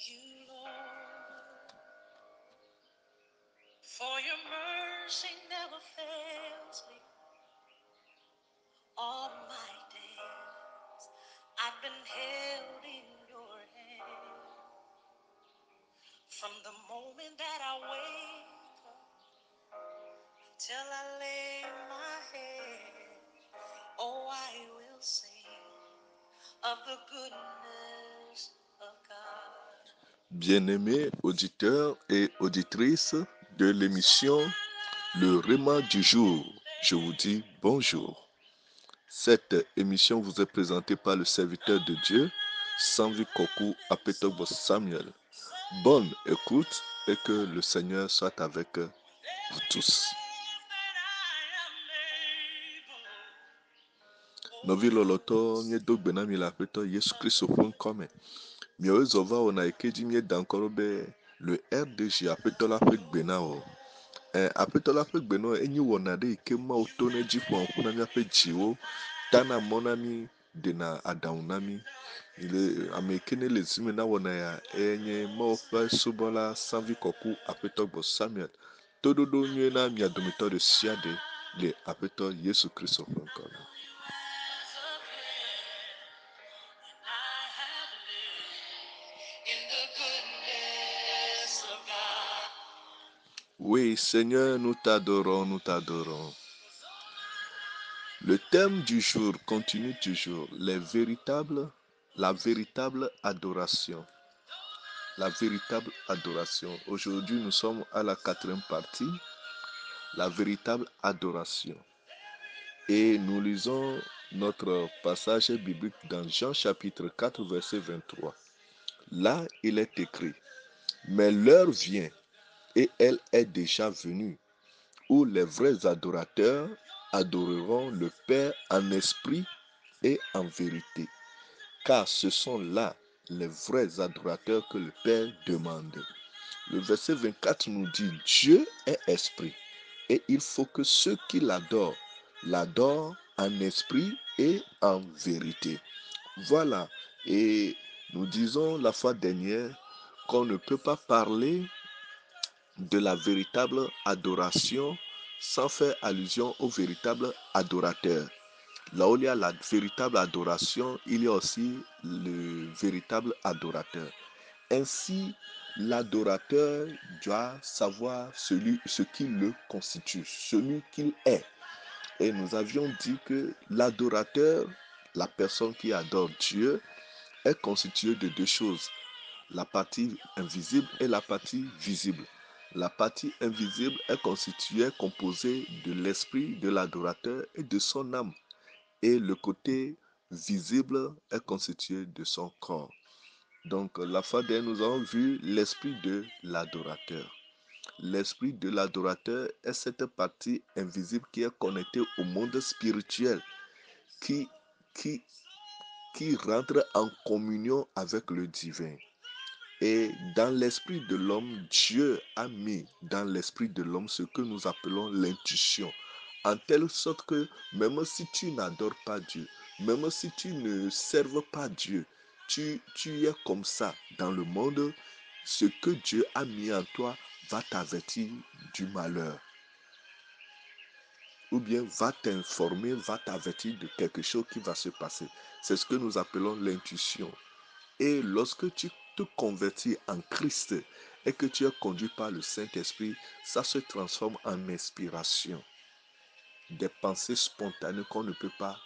you, Lord, for your mercy never fails me. All my days I've been held in your hand. From the moment that I wake up till I lay my head, oh, I will sing of the goodness of God. Bien-aimés auditeurs et auditrices de l'émission Le Réma du jour, je vous dis bonjour. Cette émission vous est présentée par le serviteur de Dieu, Sanvi Koku Apetogbo Samuel. Bonne écoute et que le Seigneur soit avec vous tous. Novi loloto nye do gbena mi la Apeto Yesu Kristo fun kome. Miozova ona ekeji mie dankoro be le RDG Apeto la fe gbena o. Apeto la fe gbena enyi wona de ike ma otone jipo ankuna mi ape jiwo. Dana monami de na adaunami. Ile amekene le zime na wona ya enye ma ofa subola Sanvi Koku Apetogbo Samuel. Tododo nye na mi adomito de siade le Apeto Yesu Kristo fun kome. Oui, Seigneur, nous t'adorons, nous t'adorons. Le thème du jour continue toujours, la véritable adoration. La véritable adoration. Aujourd'hui, nous sommes à la 4e partie, la véritable adoration. Et nous lisons notre passage biblique dans Jean chapitre 4, verset 23. Là, il est écrit, mais l'heure vient, et elle est déjà venue, où les vrais adorateurs adoreront le Père en esprit et en vérité. Car ce sont là les vrais adorateurs que le Père demande. Le verset 24 nous dit, Dieu est esprit, et il faut que ceux qui l'adorent en esprit et en vérité. Voilà, et nous disons la fois dernière qu'on ne peut pas parler de la véritable adoration sans faire allusion au véritable adorateur. Là où il y a la véritable adoration, il y a aussi le véritable adorateur. Ainsi, l'adorateur doit savoir ce qui le constitue, celui qu'il est. Et nous avions dit que l'adorateur, la personne qui adore Dieu, est constituée de deux choses, la partie invisible et la partie visible. La partie invisible est composée de l'esprit de l'adorateur et de son âme. Et le côté visible est constitué de son corps. Donc, la fois dernière, nous avons vu l'esprit de l'adorateur. L'esprit de l'adorateur est cette partie invisible qui est connectée au monde spirituel, qui rentre en communion avec le divin. Et dans l'esprit de l'homme, Dieu a mis dans l'esprit de l'homme ce que nous appelons l'intuition. En telle sorte que même si tu n'adores pas Dieu, même si tu ne serves pas Dieu, tu es comme ça dans le monde, ce que Dieu a mis en toi va t'avertir du malheur. Ou bien va t'informer, va t'avertir de quelque chose qui va se passer. C'est ce que nous appelons l'intuition. Et lorsque tu te convertis en Christ et que tu es conduit par le Saint-Esprit, ça se transforme en inspiration. Des pensées spontanées qu'on ne peut pas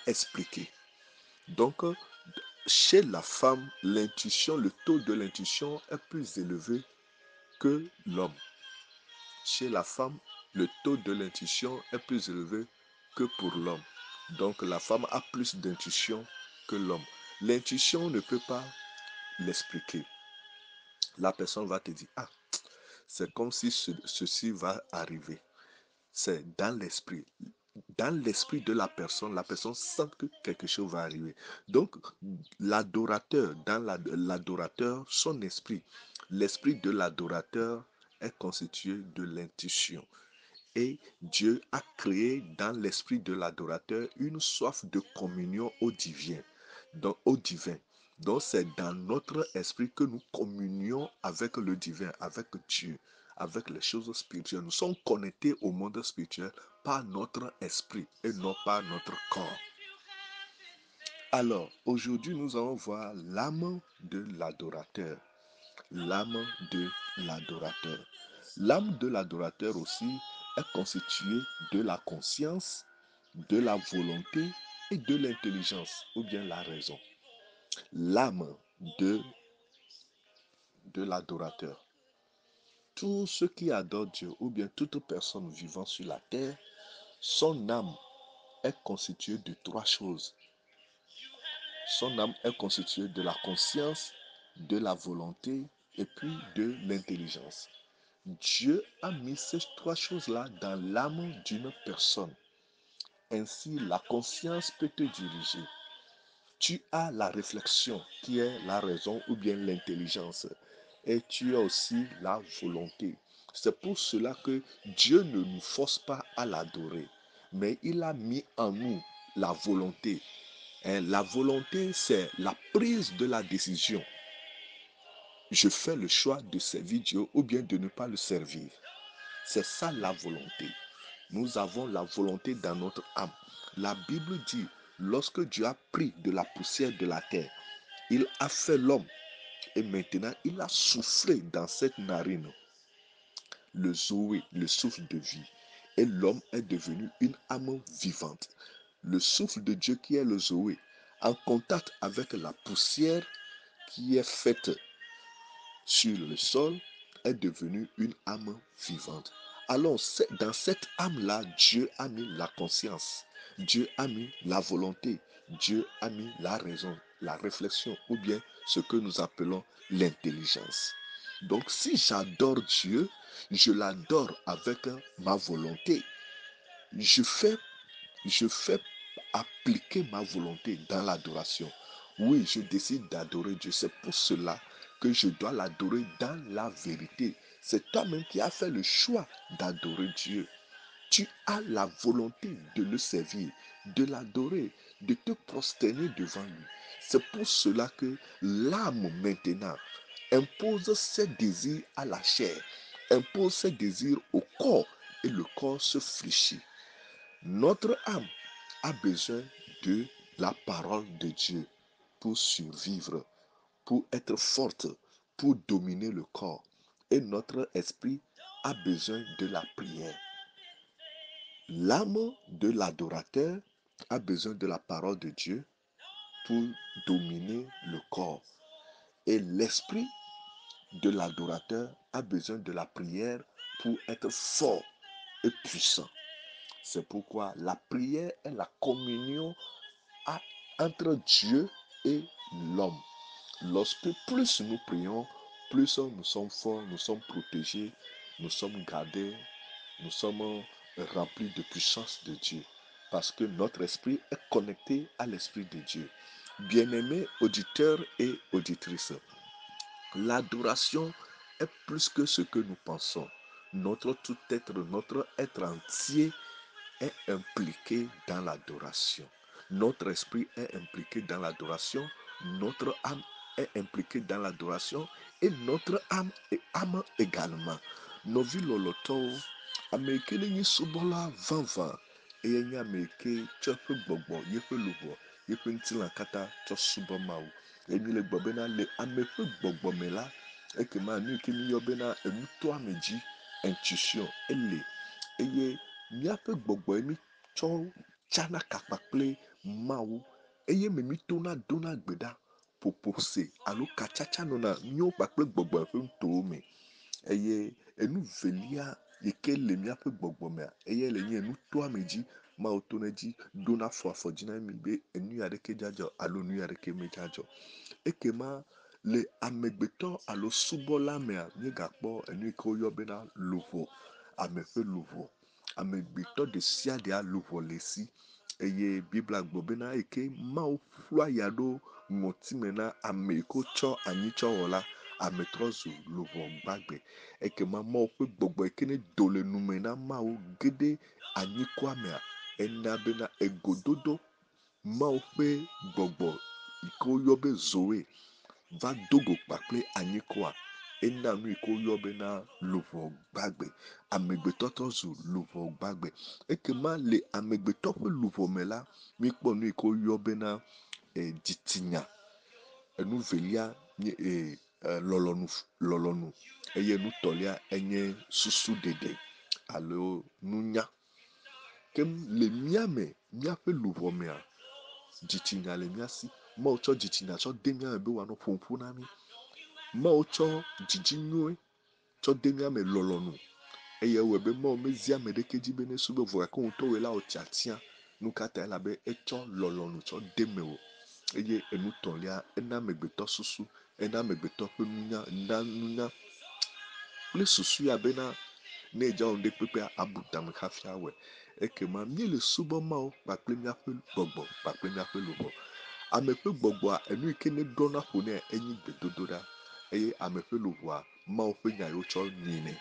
expliquer. Donc, chez la femme, l'intuition, le taux de l'intuition est plus élevé que l'homme. Chez la femme, le taux de l'intuition est plus élevé que pour l'homme. Donc, la femme a plus d'intuition que l'homme. L'intuition ne peut pas l'expliquer. La personne va te dire, c'est comme si ceci va arriver. C'est dans l'esprit. Dans l'esprit de la personne sent que quelque chose va arriver. Donc, l'adorateur, l'adorateur, son esprit, l'esprit de l'adorateur est constitué de l'intuition. Et Dieu a créé dans l'esprit de l'adorateur une soif de communion au divin. Donc c'est dans notre esprit que nous communions avec le divin, avec Dieu, avec les choses spirituelles. Nous sommes connectés au monde spirituel par notre esprit et non par notre corps. Alors, aujourd'hui, nous allons voir l'âme de l'adorateur. L'âme de l'adorateur. L'âme de l'adorateur aussi est constituée de la conscience, de la volonté et de l'intelligence, ou bien la raison. L'âme de l'adorateur. Tous ceux qui adorent Dieu, ou bien toute personne vivant sur la terre, son âme est constituée de trois choses. Son âme est constituée de la conscience, de la volonté et puis de l'intelligence. Dieu a mis ces trois choses-là dans l'âme d'une personne. Ainsi, la conscience peut te diriger. Tu as la réflexion qui est la raison ou bien l'intelligence. Et tu as aussi la volonté. C'est pour cela que Dieu ne nous force pas à l'adorer, mais il a mis en nous la volonté. Et la volonté, c'est la prise de la décision. Je fais le choix de servir Dieu ou bien de ne pas le servir. C'est ça la volonté. Nous avons la volonté dans notre âme. La Bible dit, lorsque Dieu a pris de la poussière de la terre, il a fait l'homme et maintenant il a soufflé dans cette narine le zoé, le souffle de vie. Et l'homme est devenu une âme vivante. Le souffle de Dieu qui est le zoé, en contact avec la poussière qui est faite sur le sol, est devenue une âme vivante. Alors, dans cette âme-là, Dieu a mis la conscience, Dieu a mis la volonté, Dieu a mis la raison, la réflexion, ou bien ce que nous appelons l'intelligence. Donc, si j'adore Dieu, je l'adore avec ma volonté. Je fais appliquer ma volonté dans l'adoration. Oui, je décide d'adorer Dieu. C'est pour cela que je dois l'adorer dans la vérité. C'est toi-même qui as fait le choix d'adorer Dieu. Tu as la volonté de le servir, de l'adorer, de te prosterner devant lui. C'est pour cela que l'âme maintenant impose ses désirs à la chair, impose ses désirs au corps et le corps se fléchit. Notre âme a besoin de la parole de Dieu pour survivre, pour être forte, pour dominer le corps. Et notre esprit a besoin de la prière. L'âme de l'adorateur a besoin de la parole de Dieu pour dominer le corps. Et l'esprit de l'adorateur a besoin de la prière pour être fort et puissant. C'est pourquoi la prière est la communion entre Dieu et l'homme. Lorsque plus nous prions, plus nous sommes forts, nous sommes protégés, nous sommes gardés, nous sommes remplis de puissance de Dieu. Parce que notre esprit est connecté à l'esprit de Dieu. Bien-aimés auditeurs et auditrices, l'adoration est plus que ce que nous pensons. Notre tout être, notre être entier est impliqué dans l'adoration. Notre esprit est impliqué dans l'adoration. Notre âme est impliquée dans l'adoration. Et notre âme également. Novi loloto, ameke ni subola vanva. Eye ni ameke chope gbogbo, yepe lubo, yepe ntilankata cho subo mau. Emi le gbobena le amepe gbogbo mela. Eke ma nu ke mi yobena emuto ameji intuition ele. Eye míaƒe gbɔgbɔ mi tsɔ tsana kakpa kple mawu eye mi tona dona gbe ɖa ƒoƒose alo katsatsa nɔna míawo kpakple gbɔgbɔ ƒe nutowo me eye enu velia yi ke le míaƒe gbɔgbɔ mea eye le nye enu toa me dzi mawo to ne dzi dona afɔ dzi na mi be enu aɖeke dzadzɔ alo nu aɖeke medzadzɔ ekema le amegbetɔ alo subɔla mea míegakpɔ enu yi ke woyɔ bena luʋɔ ame ƒe luʋɔ amegbetɔ ɖe sia ɖe luʋɔ le esi eye bibla gblɔ bena yi ke mawo ƒlua ya ɖo ŋɔtime na ame yi ke wotsɔ anyi tsɔ wɔ la ame trɔ zu luʋɔ gbagbe ekema mawo ƒe gbɔgbɔ yi ke ne do le nume na mawo ge ɖe anyikɔa mea ena bena egododo mawo ƒe gbɔgbɔ ko yobe zoe va dogo kpakple anyikoa ena nu ko yobe na luvo gbagbe amegbetɔ tɔ zu luvo gbagbe ekema le amegbetɔ ƒe luvo me la mikpɔ nu ko yobe na dzitinya enu velia nye lɔlɔnu eye nutɔlia enye susu dede alo nunya kem le miame miaƒe luʋɔ mea dzitsinya le mia si mawo tsɔ dzitsinya tsɔ de miame be woanɔ ƒoƒu na mi mawo tsɔ dzidzi nyuie tsɔ de miame lɔlɔnu eye ewɔe be mawo mezi ame ɖeke dzi be nesube vɔ gake ŋutɔwoe la wo tiatia nu katã elabe etsɔ lɔlɔnu tsɔ de me wo eye enutɔlia ena amegbetɔ susu ena amegbetɔ ƒe nunya kple susu ya bena ne edza wo ŋɖe kpekpe abu tame hafi awɔe ekema míele subɔ mawo kpakple míaƒe gbɔgbɔ kpakple míaƒe luʋɔ ame ƒe gbɔgbɔa enu yi ke ne ɖɔna ƒo nɛ enyi gbedodoɖa eye ame ƒe luʋɔa mawo ƒe nya yiwo tsɔ nyinɛ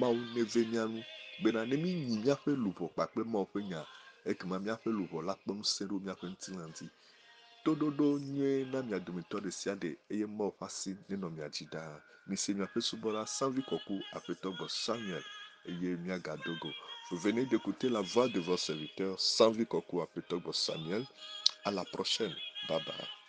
mawo neve mía ŋu bena ne minyi míaƒe luʋɔ kpakple mawo ƒe nya ekema míaƒe luʋɔ la kpɔ ŋusẽ ɖo míaƒe ŋutilã ŋuti toɖoɖo nyuie na mia dometɔ ɖe sia ɖe eye mawo ƒe asi nenɔ mia dzi ɖaa mise miaƒe subɔla Savi Kɔku Aƒetɔ Gbɔ Samuel eye miagadogo. Vous venez d'écouter la voix de vos serviteurs Savi Kɔku Aƒetɔ Gbɔ Samuel. À la prochaine. Bye bye.